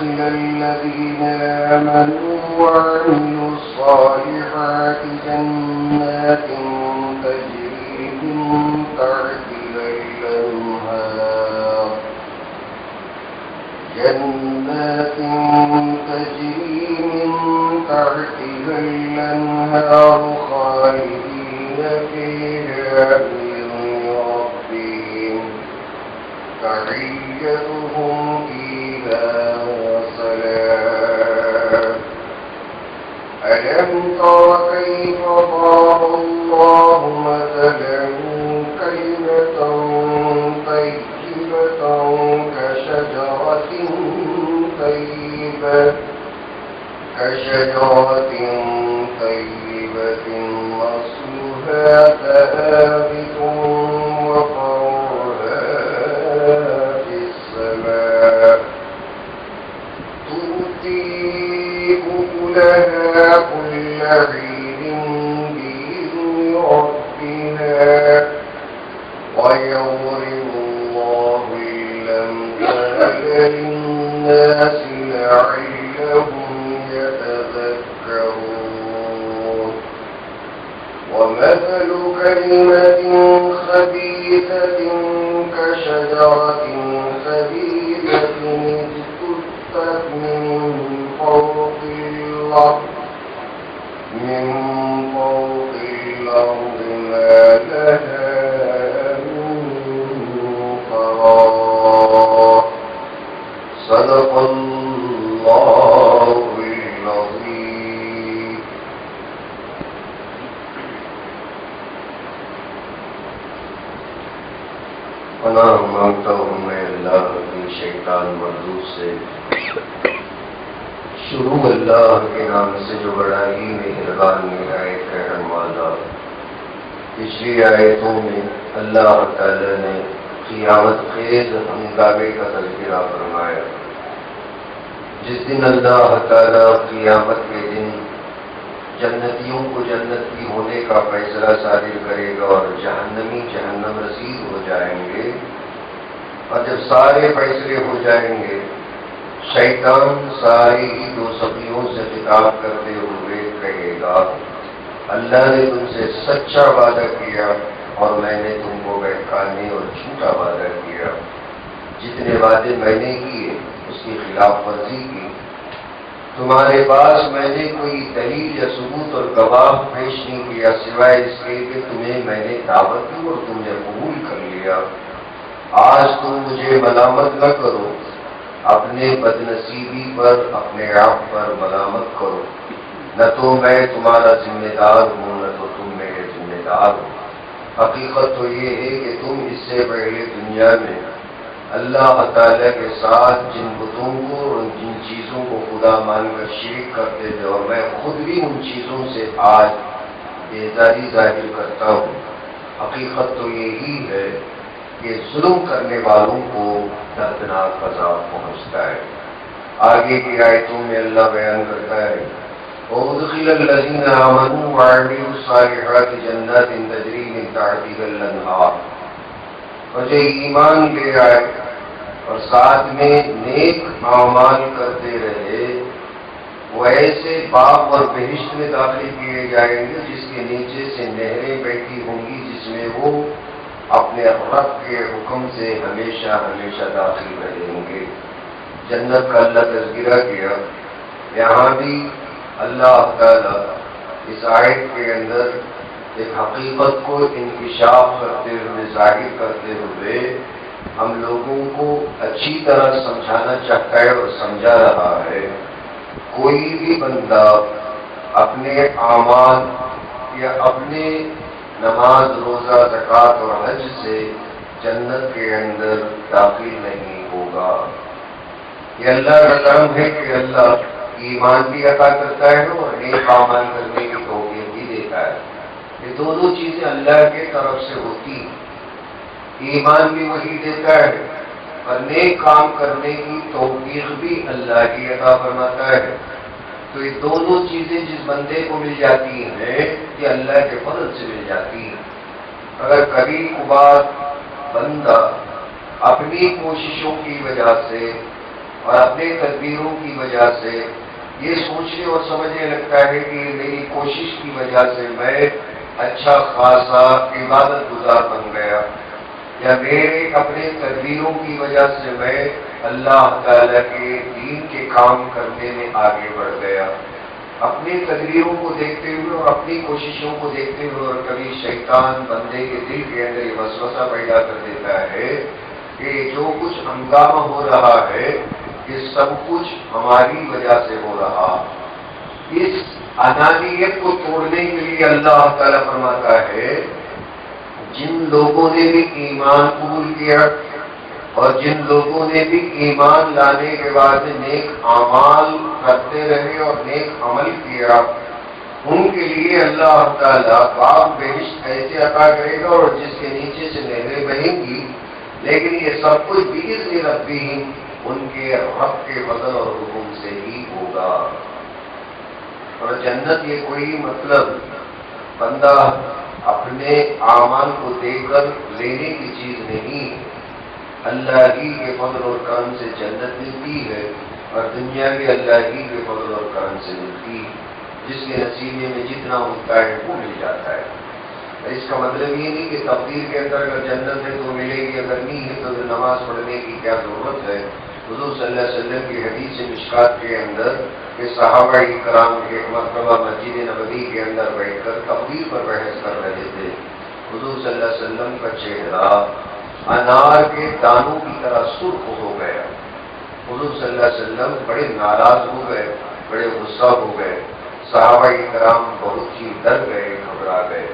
ويدخل الذين آمنوا وعملوا الصالحات جنات تجري من تحتها الأنهار خالدين فيها بإذن ربهم تحيتهم فيها سلام. ألم تر كيف ضرب الله مثلا كلمة طيبة كشجرة طيبة أصلها ثابت وفرعها في السماء تؤتي أكلها كل حين بإذن ربها ويضرب الله الأمثال للناس لعلهم يتذكرون. ومثل كلمة خبيثة كشجرة خبيثة اجتثت من فوق الأرض ما لها من قرار. صدق الله العظيم. پناہ مانگتا ہوں میں اللہ کی شیطان مردود سے. شروع اللہ کے نام سے جو بڑا ہی مہربان نہایت رحم والا. پچھلی آیتوں میں اللہ تعالی نے قیامت خیز ہنگامے کا تذکرہ فرمایا. جس دن اللہ تعالی قیامت کے دن جنتیوں کو جنتی ہونے کا فیصلہ صادر کرے گا اور جہنمی جہنم رسید ہو جائیں گے. اور جب سارے فیصلے ہو جائیں گے شیطان ساری ہی دو سبیوں سے خطاب کرتے ہوئے کہے گا اللہ نے تم سے سچا وعدہ کیا اور میں نے تم کو بہکانے اور جھوٹا وعدہ کیا. جتنے وعدے میں نے کیے اس کی خلاف ورزی کی. تمہارے پاس میں نے کوئی دلیل یا ثبوت اور گواہ پیش نہیں کیا سوائے اس کے کہ تمہیں میں نے دعوت دی اور تم نے قبول کر لیا. آج تم مجھے ملامت نہ کرو، اپنے بدنصیبی پر اپنے آپ پر ملامت کرو. نہ تو میں تمہارا ذمہ دار ہوں نہ تو تم میرے ذمہ دار ہو. حقیقت تو یہ ہے کہ تم اس سے پہلے دنیا میں اللہ تعالیٰ کے ساتھ جن بتوں کو اور جن چیزوں کو خدا مان کر شرک کرتے تھے اور میں خود بھی ان چیزوں سے آج بیزاری ظاہر کرتا ہوں. حقیقت تو یہی ہے کہ ظلم کرنے والوں کو دردناک عذاب پہنچتا ہے. آگے کی آیتوں میں اللہ بیان کرتا ہے وَأُدْخِلَ الَّذِينَ آمَنُوا وَعَمِلُوا الصَّالِحَاتِ جَنَّاتٍ تَجْرِي مِن تَحْتِهَا الْأَنْهَارُ. اور جو ایمان لے آئے اور ساتھ میں نیک اعمال کرتے رہے وہ ایسے باغ اور بہشت میں داخل کیے جائیں گے جس کے نیچے سے نہریں بہتی ہوں گی جس میں وہ اپنے رب کے حکم سے ہمیشہ ہمیشہ داخل رہیں گے. جنت کا اللہ تذکرہ کیا. یہاں بھی اللہ تعالی اس آیت کے اندر ایک حقیقت کو انکشاف کرتے ہوئے ظاہر کرتے ہوئے ہم لوگوں کو اچھی طرح سمجھانا چاہتا ہے اور سمجھا رہا ہے. کوئی بھی بندہ اپنے اعمال یا اپنے نماز روزہ زکوٰۃ اور حج سے جنت کے اندر داخل نہیں ہوگا. یہ اللہ کا کرم ہے کہ اللہ ایمان بھی عطا کرتا ہے اور نیک اعمال کرنے کی توفیق بھی دیتا ہے. یہ دونوں چیزیں اللہ کے طرف سے ہوتی ہیں. ایمان بھی وہی دیتا ہے اور نیک کام کرنے کی توفیق بھی اللہ کی عطا فرماتا ہے. تو یہ دونوں چیزیں جس بندے کو مل جاتی ہیں یہ اللہ کے فضل سے مل جاتی ہیں. اگر کبھی کبھار بندہ اپنی کوششوں کی وجہ سے اور اپنے تدبیروں کی وجہ سے یہ سوچنے اور سمجھنے لگتا ہے کہ میری کوشش کی وجہ سے میں اچھا خاصا عبادت گزار بن گیا، یا میرے اپنے تدبیروں کی وجہ سے میں اللہ تعالیٰ کے دین کے کام کرنے میں آگے بڑھ گیا۔ اپنی تدبیروں کو دیکھتے ہوئے اور اپنی کوششوں کو دیکھتے ہوئے، اور کبھی شیطان بندے کے دل کے اندر یہ وسوسہ پیدا کر دیتا ہے کہ جو کچھ ہنگامہ ہو رہا ہے یہ سب کچھ ہماری وجہ سے ہو رہا۔ اس انانیت کو توڑنے کے لیے اللہ تعالیٰ فرماتا ہے جن لوگوں نے بھی ایمان قبول کیا اور جن لوگوں نے بھی ایمان لانے کے بعد نیک اعمال کرتے رہے اور نیک عمل کیا، ان کے لیے اللہ تعالیٰ باغ بہشت ایسے عطا کرے گا اور جس کے نیچے سے نہریں بہیں گی، لیکن یہ سب کچھ بإذن ربہم ان کے رب کے فضل اور حکم سے ہی ہوگا۔ اور جنت یہ کوئی مطلب بندہ اپنے اعمال کو دے کر لینے کی چیز نہیں، اللہ ہی کے فضل اور کرم سے جنت ملتی ہے، اور دنیا بھی اللہ ہی کے فضل اور کرم سے ملتی ہے، جس کے نصیبے میں جتنا ہوتا ہے وہ مل جاتا ہے۔ اس کا مطلب یہ نہیں کہ تقدیر کے اندر اگر جنت ہے تو ملے گی، اگر نہیں ہے تو نماز پڑھنے کی کیا ضرورت ہے۔ حضور صلی اللہ علیہ وسلم کی حدیث مشکات کے اندر کہ صحابہ کرام ایک مرتبہ مسجد نبوی کے اندر بیٹھ کر تقدیر پر بحث کر رہے تھے۔ حضور صلی اللہ علیہ وسلم کا چہرہ انار کے دانوں کی طرح سرخ ہو گیا۔ حضور صلی اللہ علیہ وسلم بڑے ناراض ہو گئے، بڑے غصہ ہو گئے۔ صحابہ کرام بہت ہی ڈر گئے، گھبرا گئے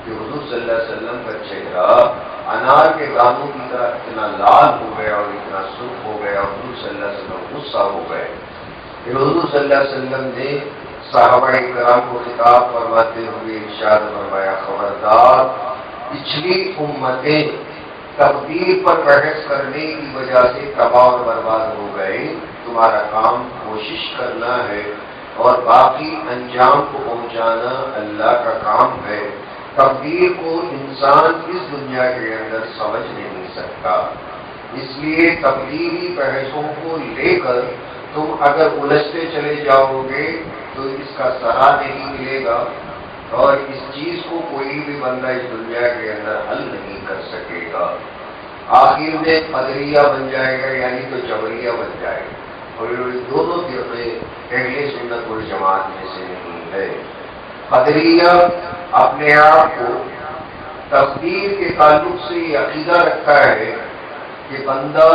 کہ حضور صلی اللہ علیہ وسلم کا چہرہ انار کے دانوں کی طرح اتنا لال ہو گیا اور اتنا سرخ ہو گیا، حضور صلی اللہ علیہ وسلم غصہ ہو گئے۔ پھر حضور صلی اللہ علیہ وسلم نے صحابہ کرام کو خطاب فرماتے ہوئے ارشاد فرمایا، خبردار، پچھلی امتیں تقدیر پر بحث کرنے کی وجہ سے تباہ اور برباد ہو گئے، تمہارا کام کوشش کرنا ہے اور باقی انجام کو پہنچانا اللہ کا کام ہے۔ تقدیر کو انسان اس دنیا کے اندر سمجھ نہیں سکتا، اس لیے تقدیری بحثوں کو لے کر تم اگر الجھتے چلے جاؤ گے تو اس کا سہا نہیں ملے گا، اور اس چیز کو کوئی بھی بندہ اس دنیا کے اندر حل نہیں کر سکے گا۔ آخر میں قدریہ بن جائے گا، یعنی تو جبریہ بن جائے گا، اور دونوں فرقے اہل سنت والجماعت میں سے نہیں ہے۔ قدریہ اپنے آپ کو تقدیر کے تعلق سے یہ عقیدہ رکھتا ہے کہ بندہ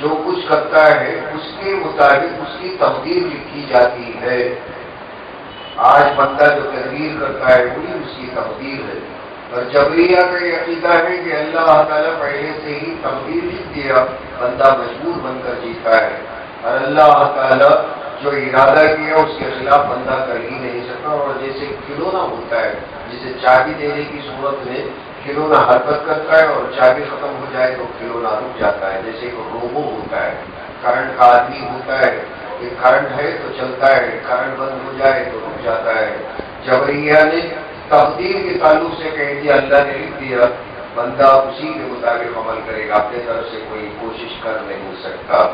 جو کچھ کرتا ہے اس کے مطابق اس کی تقدیر لکھی جاتی ہے۔ آج بندہ جو تقدیر کرتا ہے وہی اس کی تقدیر ہے، اور جبریہ کا یہ عقیدہ ہے کہ اللہ تعالیٰ پہلے سے ہی تقدیر لکھ دیا، بندہ مجبور بن کر جیتا ہے، اور اللہ تعالیٰ جو ارادہ کیا اس کے خلاف بندہ کر ہی نہیں سکتا۔ اور جیسے کھلونا ہوتا ہے، جسے چابی دینے کی صورت میں کھلونا حرکت کرتا ہے اور چابی ختم ہو جائے تو کھلونا رک جاتا ہے، جیسے ایک روبو ہوتا ہے، کرنٹ کا آدمی ہوتا ہے کہ کرنٹ ہے تو چلتا ہے، کرنٹ بند ہو جائے تو رک جاتا ہے۔ جبریہ نے تقدیر کے تعلق سے کہہ دیا، اللہ نے لکھ دیا، بندہ اسی کے مطابق عمل کرے گا، اپنے طرف سے کوئی کوشش کر نہیں سکتا۔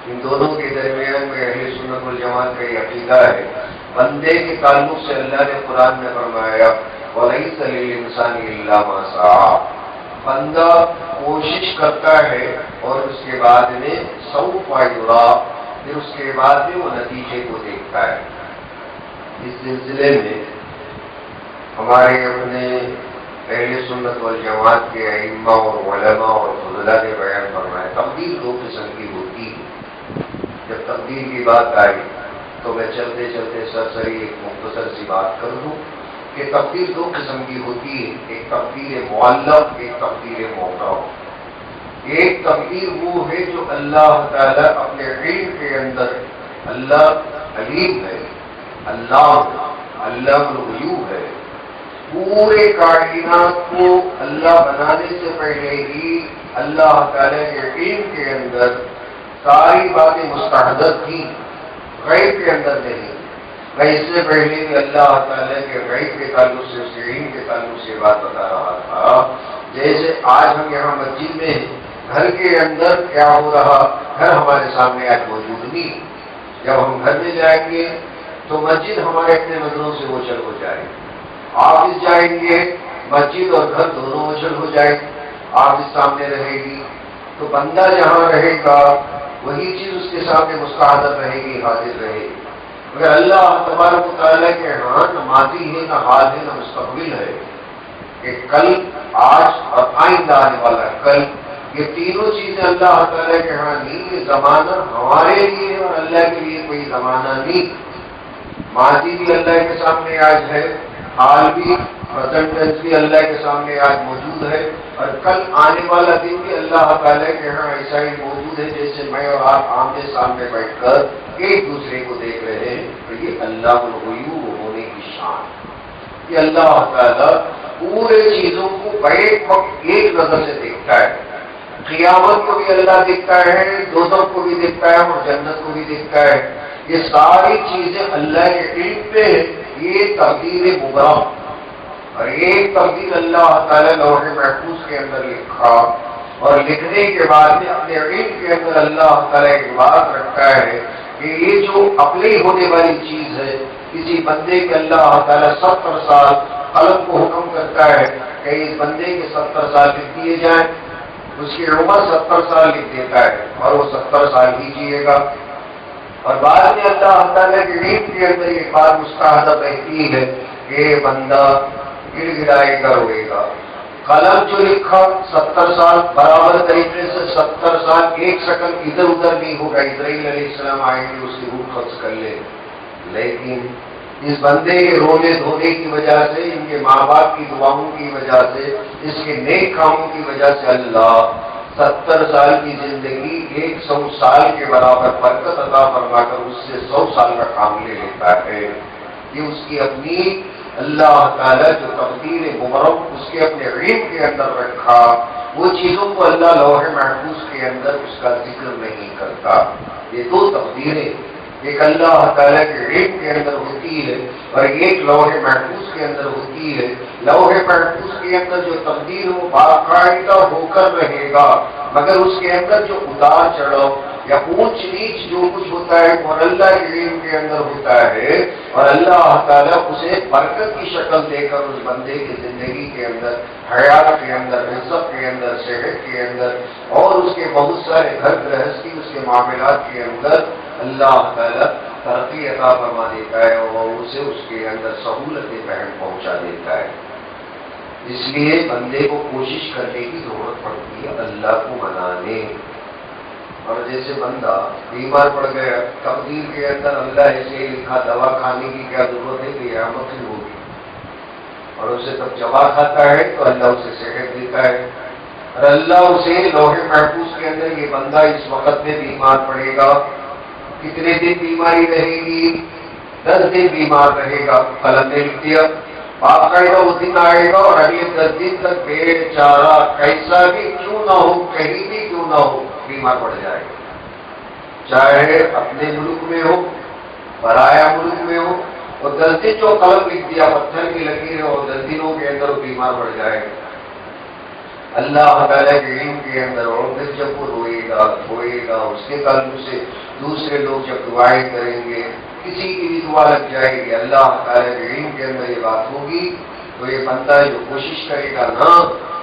ان دونوں کے درمیان میں اہل سنت والجماعت کا یہ عقیدہ ہے۔ بندے کے تعلق سے اللہ نے قرآن میں فرمایا، وَلَيْسَ لِلْإِنسَانِ إِلَّا مَا سَعَىٰ، بندہ کوشش کرتا ہے اور اس کے بعد میں سوف یُرَىٰ، پھر اس کے بعد میں وہ نتیجے کو دیکھتا ہے۔ اس سلسلے میں ہمارے اپنے اہل سنت والجماعت کے ائمہ اور علماء اور فضلاء نے بیان فرمایا، تقدیر دو قسم کی ہوتی ہے۔ جب تقدیر کی بات آئی تو میں چلتے چلتے سرسری ایک مختصر سی بات کر دوں کہ تقدیر دو قسم کی ہوتی ہے، ایک تقدیر معلق، ایک تقدیر محکم۔ ایک تقدیر وہ ہے جو اللہ تعالیٰ اپنے علم کے اندر، اللہ علیم ہے، اللہ الغیوب ہے، پورے کائنات کو اللہ بنانے سے پہلے ہی اللہ تعالیٰ کے علم کے اندر ساری باتیں مستحدث تھیں، غیب کے اندر نہیں۔ میں اس سے پہلے بھی اللہ تعالیٰ کے غیب کے تعلق سے، اس کے علم کے تعلق سے بات بتا رہا تھا۔ جیسے آج ہم یہاں مسجد میں ہیں گھر کے اندر کیا ہو رہا، گھر ہمارے سامنے آج موجود نہیں. جب ہم گھر میں جائیں گے تو مسجد ہمارے اپنے نظروں سے اوجھل ہو جائے. آفس جائیں گے مسجد اور گھر دونوں اوجھل ہو جائے. آفس سامنے رہے گی تو بندہ جہاں رہے گا وہی چیز اس کے سامنے مستحضر رہے گی، حاضر رہے گی. مگر اللہ تبارک و تعالیٰ کے ہاں نہ ماضی ہے، نہ حال ہے، نہ مستقبل ہے، کہ کل، آج اور آئندہ آنے والا کل، یہ تینوں چیزیں اللہ تعالیٰ کے ہاں نہیں. یہ زمانہ ہمارے لیے اور اللہ کے لیے کوئی زمانہ نہیں. ماضی بھی اللہ کے سامنے آج ہے، حال بھی، پریزنٹ ٹینس بھی اللہ کے سامنے آج موجود ہے، اور کل آنے والا دن بھی اللہ تعالیٰ کے ہاں ایسا ہی موجود ہے جیسے میں اور آپ آمنے سامنے بیٹھ کر ایک دوسرے کو دیکھ رہے ہیں. تو یہ اللہ الغیوب ہونے کی شان، یہ اللہ تعالیٰ پورے چیزوں کو ایک وقت ایک نظر سے دیکھتا ہے. قیامت کو بھی اللہ دیکھتا ہے، دوزخ کو بھی دیکھتا ہے اور جنت کو بھی دیکھتا ہے. یہ ساری چیزیں اللہ کے علم پہ ہے. یہ تقدیر مبرم، اور ایک تقدیر اللہ تعالیٰ لوح محفوظ کے اندر لکھا، اور لکھنے کے بعد میں اپنے علم کے اندر اللہ تعالیٰ ایک بات رکھتا ہے کہ یہ جو اپنے ہونے والی چیز ہے، کسی بندے کے اللہ تعالیٰ 70 سال قلم کو حکم کرتا ہے کہ اس بندے کے 70 سال لکھ دیے جائیں. اس کی عمر 70 سال لکھ دیتا ہے اور وہ 70 سال ہی جیے گا. اور بعد میں اللہ تعالیٰ کے علم کے اندر یہ بات مستحضر رہتی ہے کہ بندہ گر گرائے گا، روئے گا. قلم جو لکھا 70 سال برابر طریقے سے 70 سال ایک سیکنڈ ادھر ادھر نہیں ہوگا. اسرائیل علیہ السلام آئیں گے، اس کی روح قبض کر لے. لیکن اس بندے کے رونے دھونے کی وجہ سے، ان کے ماں باپ کی دعاؤں کی وجہ سے، اس کے نیک کاموں کی وجہ سے اللہ 70 سال کی زندگی 100 سال کے برابر برکت عطا فرما کر اس سے 100 سال کا کام لے لیتا ہے. یہ اس کی اپنی اللہ تعالیٰ جو تقدیر مبرم اس کے اپنے علم کے اندر رکھا، وہ چیزوں کو اللہ لوح محفوظ کے اندر اس کا ذکر نہیں کرتا. یہ دو تقدیریں، ایک اللہ تعالیٰ کے علم کے اندر ہوتی ہے اور ایک لوح محفوظ کے اندر ہوتی ہے. لوح محفوظ کے اندر جو تقدیر وہ باقاعدہ ہو کر رہے گا، مگر اس کے اندر جو اتار چڑھاؤ یا اونچ نیچ جو کچھ ہوتا ہے وہ اللہ کے علم کے اندر ہوتا ہے. اور اللہ تعالیٰ اسے برکت کی شکل دے کر اس بندے کی زندگی کے اندر، حیات کے اندر، رزق کے اندر، صحت کے اندر اور اس کے بہت سارے گھر گرہستی، اس کے معاملات کے اندر اللہ تعالیٰ ترقی عطا فرما دیتا ہے اور اسے اس کے اندر سہولتیں بہن پہنچا دیتا ہے. اس لیے بندے کو کوشش کرنے کی ضرورت پڑتی ہے اللہ کو منانے. اور جیسے بندہ بیمار پڑ گیا، تقدیر کے اندر اللہ ایسے لکھا دوا کھانے کی کیا ضرورت ہے کہ قیامت ہی ہوگی، اور اسے تب دوا کھاتا ہے تو اللہ اسے صحت دیتا ہے. اور اللہ اسے لوح محفوظ کے اندر یہ بندہ اس وقت میں بیمار پڑے گا، کتنے دن بیماری رہے گی، 10 دن بیمار رہے گا. قلم نے لکھ دیا، باقاعدہ وہ دن آئے گا اور اگلے 10 دن تک بے چارہ کیسا بھی کیوں نہ ہو، کہیں بھی کیوں نہ ہو، بیمار پڑ جائے گا. چاہے اپنے ملک میں ہو، پرایا ملک میں ہو، اور 10 دن جو قلم لکھ دیا پتھر کی لکیر اور 10 دنوں کے اندر وہ بیمار پڑ جائے گا. اللہ تعالیٰ کے علم کے اندر. اور پھر جب وہ روئے گا، دھوئے گا، اس کے تعلق سے دوسرے لوگ جب دعائیں کریں گے، کسی کی بھی دعا لگ جائے گی، اللہ تعالیٰ کے علم کے اندر یہ بات ہوگی تو یہ بندہ جو کوشش کرے گا نا،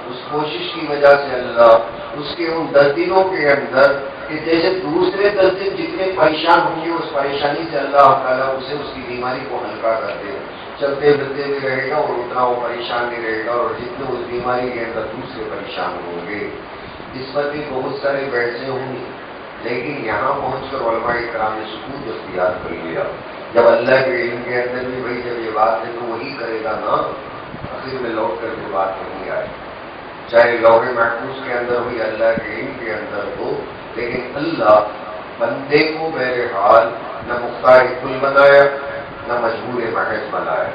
اس کوشش کی وجہ سے اللہ اس کے ان 10 دنوں کے اندر کہ جیسے دوسرے 10 دن جتنے پریشان ہوں گے اس پریشانی سے اللہ تعالیٰ اسے اس کی بیماری کو ہلکا کر دے. چلتے پھرتے بھی رہے گا اور اتنا وہ پریشان نہیں رہے گا، اور جتنے اس بیماری کے اندر دوسرے پریشان ہوں گے. اس پر بھی بہت سارے بحثیں ہوں گی، لیکن یہاں پہنچ کر علماء کرام نے سکوت اختیار کر لیا. جب اللہ کے علم کے اندر بھی بھائی جب یہ بات ہے تو وہی کرے گا نا، آخر میں لوٹ کر کے بات نہیں آئے، چاہے لوح محفوظ کے اندر ہو یا اللہ کے علم کے اندر ہو. لیکن اللہ بندے کو بہرحال نہ مختار کل بنایا نہ مجبور محض بنایا.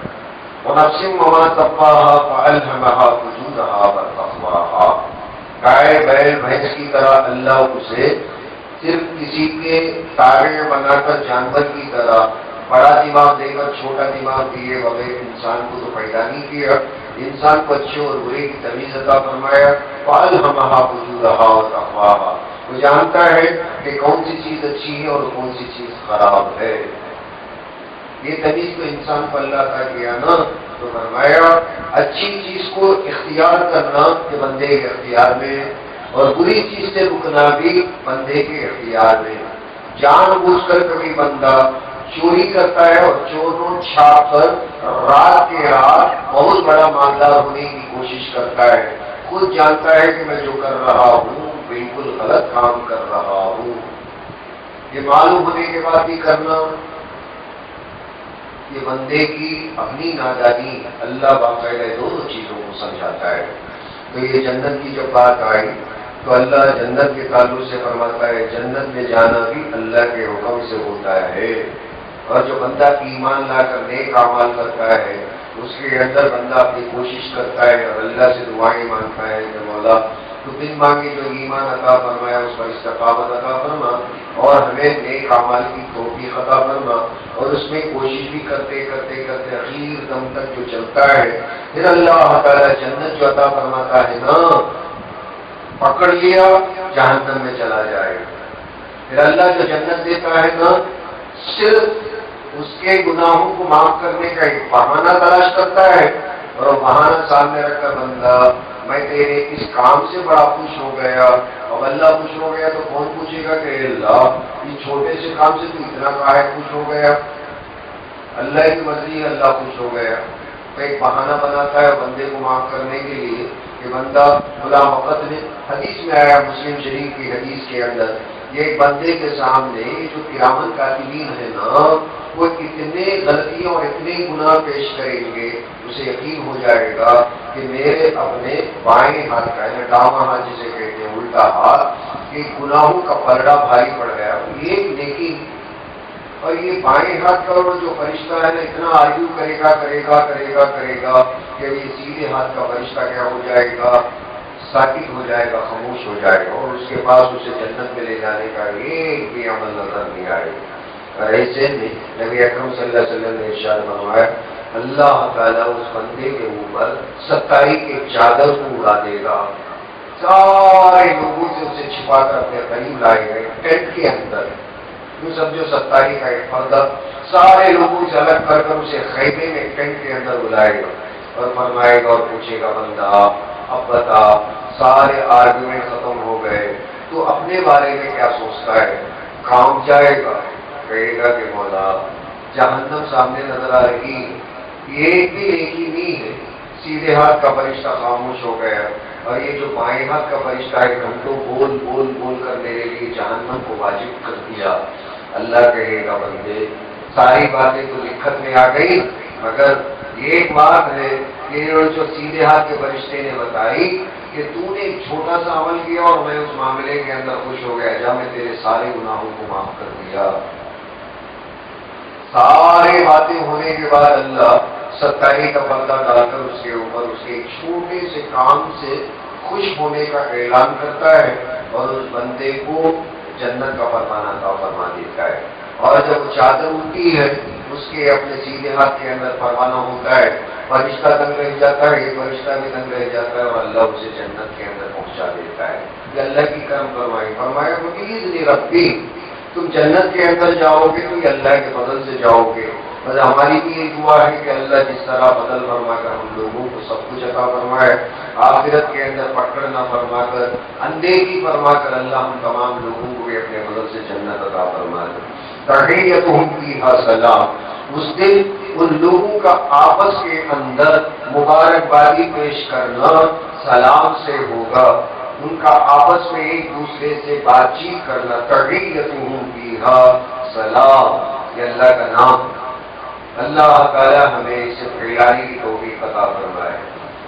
وَنَفْسٍ وَمَا سَوَّاهَا فَأَلْهَمَهَا فُجُورَهَا وَتَقْوَاهَا. گائے بیل بھینس کی طرح اللہ اسے صرف کسی کے تابع بنا کر جانور کی طرح بڑا دماغ دے کر چھوٹا دماغ دیے بغیر انسان کو تو پیدا نہیں کیا. انسان کو اچھے اور برے کی تمیز عطا فرمایا، فَأَلْهَمَهَا فُجُورَهَا وَتَقْوَاهَا، وہ جانتا ہے کہ کون سی چیز اچھی ہے اور کون سی چیز خراب ہے۔ یہ تمیز تو انسان کو اللہ عطا کیا نا، تو فرمایا اچھی چیز کو اختیار کرنا کہ بندے کے اختیار میں ہے، اور بری چیز سے رکنا بھی بندے کے اختیار میں ہے۔ جان بوجھ کر کبھی بندہ چوری کرتا ہے اور چوروں چھاپ کر رات کے رات بہت بڑا مالدار ہونے کی کوشش کرتا ہے، خود جانتا ہے کہ میں جو کر رہا ہوں بالکل غلط کام کر رہا ہوں، یہ معلوم ہونے کے بعد بھی کرنا، یہ بندے کی اپنی نادانی، اللہ باقاعدہ دونوں چیزوں کو سمجھاتا ہے۔ تو یہ جنت کی جب بات آئی تو اللہ جنت کے تعلق سے فرماتا ہے جنت میں جانا بھی اللہ کے حکم سے ہوتا ہے، اور جو بندہ ایمان لا کر نیک اعمال کرتا ہے اس کے اندر بندہ اپنی کوشش کرتا ہے اور اللہ سے دعائیں مانگتا ہے کہ مولا تو دن مانگے جو ایمان عطا فرمایا اس پر استقامت عطا فرما، اور ہمیں نیک اعمال کی توفیق عطا فرما، اور اس میں کوشش بھی کرتے کرتے کرتے اخیر دم تک جو چلتا ہے، پھر اللہ تعالیٰ جنت جو عطا فرماتا ہے نا، پکڑ لیا جہنم میں چلا جائے، پھر اللہ جو جنت دیتا ہے نا صرف اس کے گناہوں کو معاف کرنے کا ایک بہانہ تلاش کرتا ہے، اور وہ بہانہ سامنے رکھ کر بندہ میں تیرے اس کام سے بڑا خوش ہو گیا، اب اللہ خوش ہو گیا تو کون پوچھے گا کہ اے اللہ اس چھوٹے سے کام سے تو اتنا کاہے خوش ہو گیا، اللہ کی مرضی ہے اللہ خوش ہو گیا، تو ایک بہانہ بناتا ہے بندے کو معاف کرنے کے لیے کہ بندہ خدا وقت میں، حدیث میں آیا مسلم شریف کی حدیث کے اندر، یہ ایک بندے کے سامنے جو کرامن کاتبین ہے نا وہ اتنے غلطیاں اور اتنے گناہ پیش کریں گے اسے یقین ہو جائے گا کہ میرے اپنے بائیں ہاتھ کا ہے ڈاواں ہاتھ جسے کہتے ہیں الٹا ہاتھ، کہ گناہوں کا پلڑا بھاری پڑ گیا، یہ لیکن اور یہ بائیں ہاتھ کا جو فرشتہ ہے نا اتنا آرگیو کرے گا کہ یہ سیدھے ہاتھ کا فرشتہ کیا ہو جائے گا، ساکت ہو جائے گا، خاموش ہو جائے گا، اور اس کے پاس اسے جنت میں لے جانے کا ایک بھی عمل نظر نہیں آئے گا۔ اور ایسے میں نبی اکرم صلی اللہ علیہ وسلم نے ارشاد فرمایا اللہ تعالیٰ اس بندے کے اوپر 27 کے چادر کو اڑا دے گا، سارے لوگوں سے اسے چھپا کر اپنے قریب لائے گئے ٹینٹ کے اندر، یوں سمجھو 27 کا ایک پردہ سارے لوگوں سے الگ کر کر اسے خیمے میں ٹینٹ کے اندر بلائے گا اور فرمائے گا اور پوچھے گا بندہ اب بتا سارے آرگومنٹ ختم ہو گئے تو اپنے بارے میں کیا سوچتا ہے، کام جائے گا، کہے گا کہ مولا جہنم سامنے نظر آ رہی، ایک بھی نیکی نہیں ہے، سیدھے ہاتھ کا فرشتہ خاموش ہو گیا، اور یہ جو بائیں ہاتھ کا فرشتہ ہے گھنٹوں بول بول بول کر میرے لیے جہنم کو واجب کر دیا۔ اللہ کہے گا بندے ساری باتیں تو لکھت میں آ گئی، مگر ایک بات ہے کہ جو سیدھے ہاتھ کے فرشتے نے بتائی کہ تو نے ایک چھوٹا سا عمل کیا اور میں اس معاملے کے اندر خوش ہو گیا، جب میں تیرے سارے گناہوں کو معاف کر دیا۔ سارے باتیں ہونے کے بعد اللہ 27 کا پردہ ڈال کر اس کے اوپر اس کے ایک چھوٹے سے کام سے خوش ہونے کا اعلان کرتا ہے اور اس بندے کو جنت کا فرمانا عطا فرما دیتا ہے، اور جب چادر اٹھتی ہے اس کے اپنے سیدھے ہاتھ کے اندر فرمانا ہوتا ہے، فرشتہ دنگ رہ جاتا ہے، یہ فرشتہ بھی دنگ رہ جاتا ہے، اور اللہ اسے جنت کے اندر پہنچا دیتا ہے۔ یہ اللہ کی کرم فرمایا بِإِذْنِ رَبِّی، تم جنت کے اندر جاؤ گے تو یہ اللہ کے فضل سے جاؤ گے، اور ہماری بھی یہ دعا ہے کہ اللہ جس طرح فضل فرما کر ہم لوگوں کو سب کچھ عطا فرمائے، آخرت کے اندر پکڑ نہ فرما کر اندیشی فرما کر اللہ ہم تمام لوگوں کو بھی اپنے فضل سے جنت عطا فرما دے۔ تحیتہم فیہا سلام، اس دن ان لوگوں کا آپس کے اندر مبارکبادی پیش کرنا سلام سے ہوگا، ان کا آپس میں ایک دوسرے سے بات چیت کرنا، تحیتہم فیہا سلام، یہ اللہ کا نام۔ اللہ تعالیٰ ہمیں اسے پھیلانے کی توفیق عطا فرمائے۔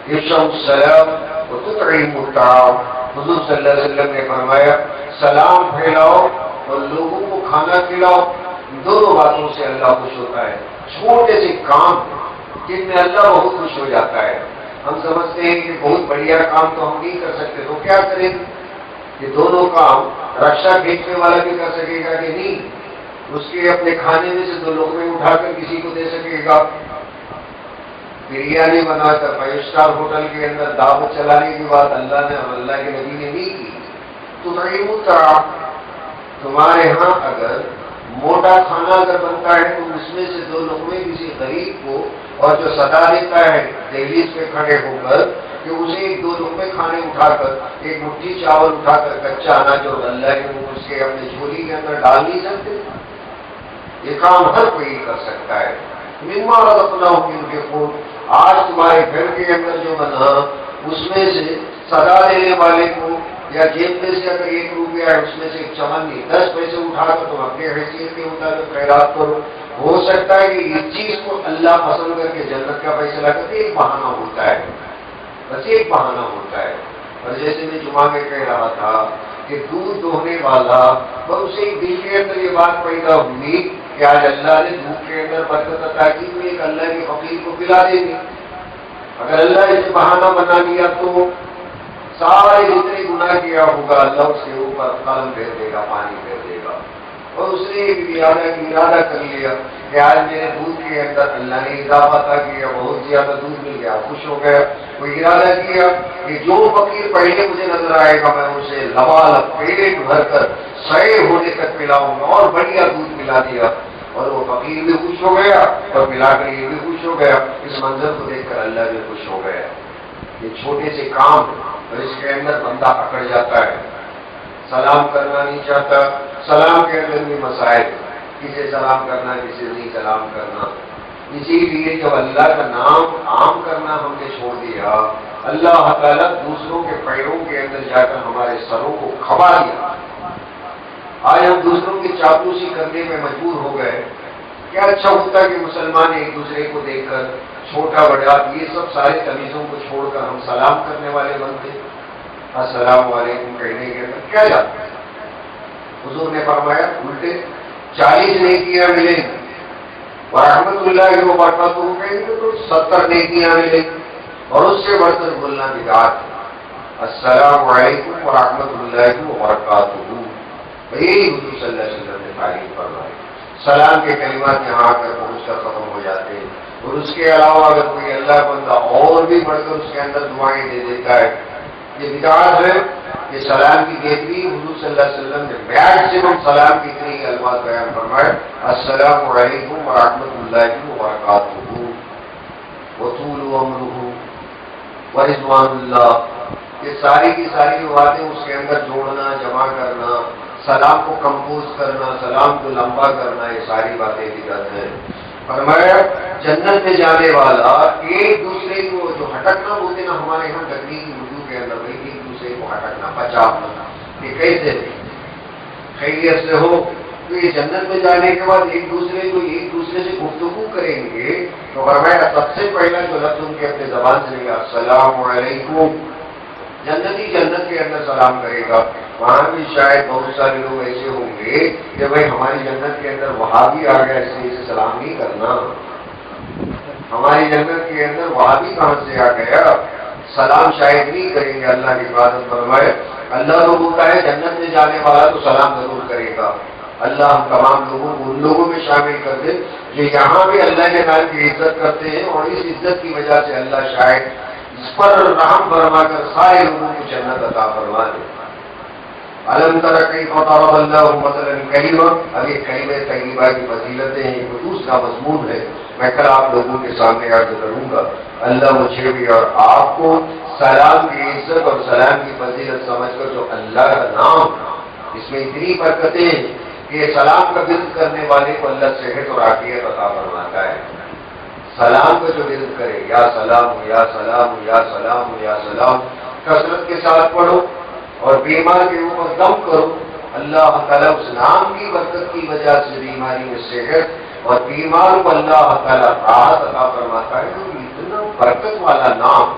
افشوا السلام وتطعموا الطعام، حضور صلی اللہ علیہ وسلم نے فرمایا سلام پھیلاؤ اور لوگوں کو کھانا کھلاؤ، دونوں باتوں سے اللہ خوش ہوتا ہے۔ چھوٹے سے کام جن میں اللہ بہت خوش ہو جاتا ہے، ہم سمجھتے ہیں کہ بہت بڑھیا کام تو ہم نہیں کر سکتے تو کیا کریں، یہ دونوں کام رکشا کھینچنے والا بھی کر سکے گا کہ نہیں، اس کے اپنے کھانے میں سے 2 لقمے اٹھا کر کسی کو دے سکے گا، بریانی بنا کر 5 اسٹار ہوٹل کے اندر دعوت چلانے کی بات اللہ نے اور اللہ کے نبی نے نہیں کی. تمہارے ہاں اگر موٹا کھانا اگر بنتا ہے تو اس میں سے 2 لقمے کسی غریب کو، اور جو صدا دیتا ہے دہلیز پہ کھڑے ہو کر کہ اسے 1-2 لقمے کھانے اٹھا کر، 1 مٹھی چاول اٹھا کر کچا اناج اور اللہ کے منہ اس کے اپنے جھولی کے اندر ڈال نہیں سکتے؟ یہ کام ہر کوئی کر سکتا ہے. مما رزقناہم ينفقون. آج تمہارے گھر کے اندر جو بنا اس میں سے صدا دینے والے کو یا جیب میں سے اگر 1 روپیہ ہے اس میں سے 1 چمنی 10 پیسے اٹھا کر تم اپنے حیثیت کے مطابق خیرات کرو. ہو سکتا ہے کہ اس چیز کو اللہ پسند کر کے جنت کا فیصلہ کرتے. ایک بہانہ ہوتا ہے، بس ایک بہانہ ہوتا ہے. اور جیسے میں جمعہ میں کہہ رہا تھا کہ دودھ دوہنے والا بہت سے دل کے اندر یہ بات پیدا ہوئی کہ آج اللہ نے دودھ کے اندر برکت عطا کی تو ایک اللہ کے فقیر کو پلا دیں گے. اگر اللہ اسے بہانہ بنا لیا تو سارے جتنے گناہ کیا ہوگا اللہ اس کے اوپر قلم پھیر دے گا، پانی پھیر دے گا. اور اس نے ایک ارادہ کر لیا کہ آج میرے دودھ کے اندر اللہ نے اضافہ تھا کیا، بہت زیادہ دودھ مل گیا، خوش ہو گیا. وہ ارادہ کیا کہ جو فقیر پہلے مجھے نظر آئے گا میں اسے لبالب پیٹ بھر کر سئے ہونے تک پلاؤں گا، اور بڑھیا دودھ پلا دیا. اور وہ فقیر بھی خوش ہو گیا اور پلا کر یہ بھی خوش ہو گیا. اس منظر کو دیکھ کر اللہ بھی خوش ہو گیا. یہ چھوٹے سے کام اور اس کے اندر بندہ اکڑ جاتا ہے، سلام کرنا نہیں چاہتا. سلام کے اندر بھی مسائل، کسے سلام کرنا کسے نہیں سلام کرنا. اسی لیے جب اللہ کا نام عام کرنا ہم نے چھوڑ دیا، اللہ تعالیٰ دوسروں کے پیروں کے اندر جا کر ہمارے سروں کو کھپا دیا. آج ہم دوسروں کی چاپلوسی کرنے میں مجبور ہو گئے. کیا اچھا ہوتا کہ مسلمان ایک دوسرے کو دیکھ کر چھوٹا بڑا یہ سب سارے تمیزوں کو چھوڑ کر ہم سلام کرنے والے بنتے. السلام علیکم کہنے کے اندر کیا جاتا ہے؟ حضور نے فرمایا الٹے 40 نیکیاں ملیں گی، ورحمۃ اللہ وبرکاتہ کہیں گے تو 70 نیکیاں ملیں گی. اور اس سے بڑھ کر بولنا بدعت ہے. السلام علیکم ورحمۃ اللہ وبرکاتہ، یہی حضور صلی اللہ علیہ وسلم نے تعلیم فرمائی. سلام کے کلمات یہاں آ کر پہنچ کر ختم ہو جاتے ہیں. اور اس کے علاوہ اگر کوئی اللہ بندہ اور بھی بڑھ کر اس کے اندر دعائیں دے دیتا ہے، یہ بدعت ہے. یہ سلام کی گہری حضور صلی اللہ علیہ وسلم نے میکسیمم سلام کی اتنی الفاظ بیان فرمائے، السلام علیکم ورحمۃ اللہ وبرکاتہ وطول عمرہ ورضوان اللہ. یہ ساری کی ساری باتیں اس کے اندر جوڑنا، جمع کرنا، سلام کو کمپوز کرنا، سلام کو لمبا کرنا، یہ ساری باتیں بدعت ہیں. فرمایا جنت میں جانے والا ایک دوسرے کو جو ہٹکنا بولتے نا ہمارے یہاں تکنیکی اردو کے اندر بھائی ایک دوسرے کو ہٹکنا، بچانا، کہ کیسے خیریت سے ہو. تو یہ جنت میں جانے کے بعد ایک دوسرے سے گفتگو کریں گے تو فرمایا سب سے پہلا جو لفظ ان کے اپنے زبان سے نکلا السلام علیکم. جنتی جنت کے اندر سلام کرے گا. وہاں بھی شاید بہت سارے لوگ ایسے ہوں گے کہ بھائی ہماری جنت کے اندر وہابی آ گیا اس لیے اسے سلام نہیں کرنا. ہماری جنت کے اندر وہابی کہاں سے آ گیا، سلام شاید نہیں کریں گے. اللہ کی عبادت فرمائے اللہ تو بولتا ہے جنت میں جانے والا تو سلام ضرور کرے گا. اللہ ہم تمام لوگوں کو ان لوگوں میں شامل کر دے جو یہاں بھی اللہ کے نام کی عزت کرتے ہیں، اور اس عزت کی وجہ سے اللہ شاید اس پر رحم فرما کر سارے لوگوں کو جنت عطا فرما دے. علم تر کیف ضرب اللہ مثلا کلمہ. اب یہ کلمہ طیبہ کی فضیلتیں ہیں، وہ دوسرا مضمون ہے، میں کل آپ لوگوں کے سامنے عرض کروں گا. اللہ مجھے بھی اور آپ کو سلام کی عزت اور سلام کی فضیلت سمجھ کر جو اللہ کا نام اس میں اتنی برکتیں کہ سلام کا ورد کرنے والے کو اللہ صحت اور عافیت عطا فرماتا ہے. سلام کا جو ورد کرے یا سلام یا سلام یا سلام یا سلام کثرت کے ساتھ پڑھو اور بیمار کے اوپر دم کرو. اللہ تعالیٰ اس نام کی برکت کی وجہ سے بیماری میں صحت اور بیمار کو اللہ تعالیٰ راحت عطا فرماتا ہے. اتنا برکت والا نام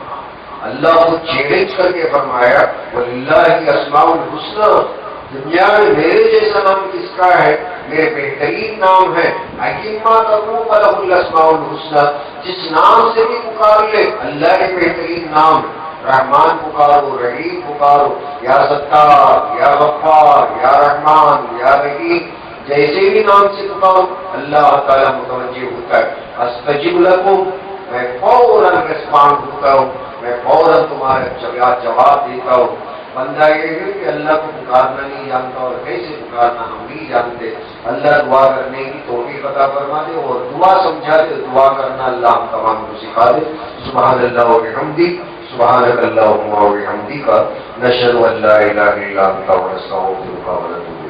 اللہ کو چیلنج کر کے فرمایا وَلِلَّهِ الْأَسْمَاءُ الْحُسْنَى. دنیا میں میرے جیسا نام کس کا ہے؟ میرے بہترین نام ہے. اَيِّمَّا تَقُوا فَلَهُ الْأَسْمَاءُ الْحُسْنَى. جس نام سے بھی پکار لے اللہ کے بہترین نام. رحمان پکارو، رحیم پکارو، یا ستار یا غفار یا رحمان یا رحیم، جیسے بھی نام سے پکارو اللہ تعالیٰ متوجہ ہوتا ہے. استجب لکم، میں فوراً رسپانس ہوتا ہوں، میں فوراً تمہارے جواب دیتا ہوں۔ بندہ یہ ہے کہ اللہ کو پکارنا نہیں جانتا اور کیسے پکارنا ہم نہیں جانتے۔ اللہ دعا کرنے کی توفیق عطا فرما دے اور دعا سمجھا دے، دعا کرنا اللہ ہم تمام کو سکھا دے۔ سبحان اللہ و بحمدہ، سبحانک اللہم و بحمدک، نشہد ان لا الہ الا انت نستغفرک و نتوب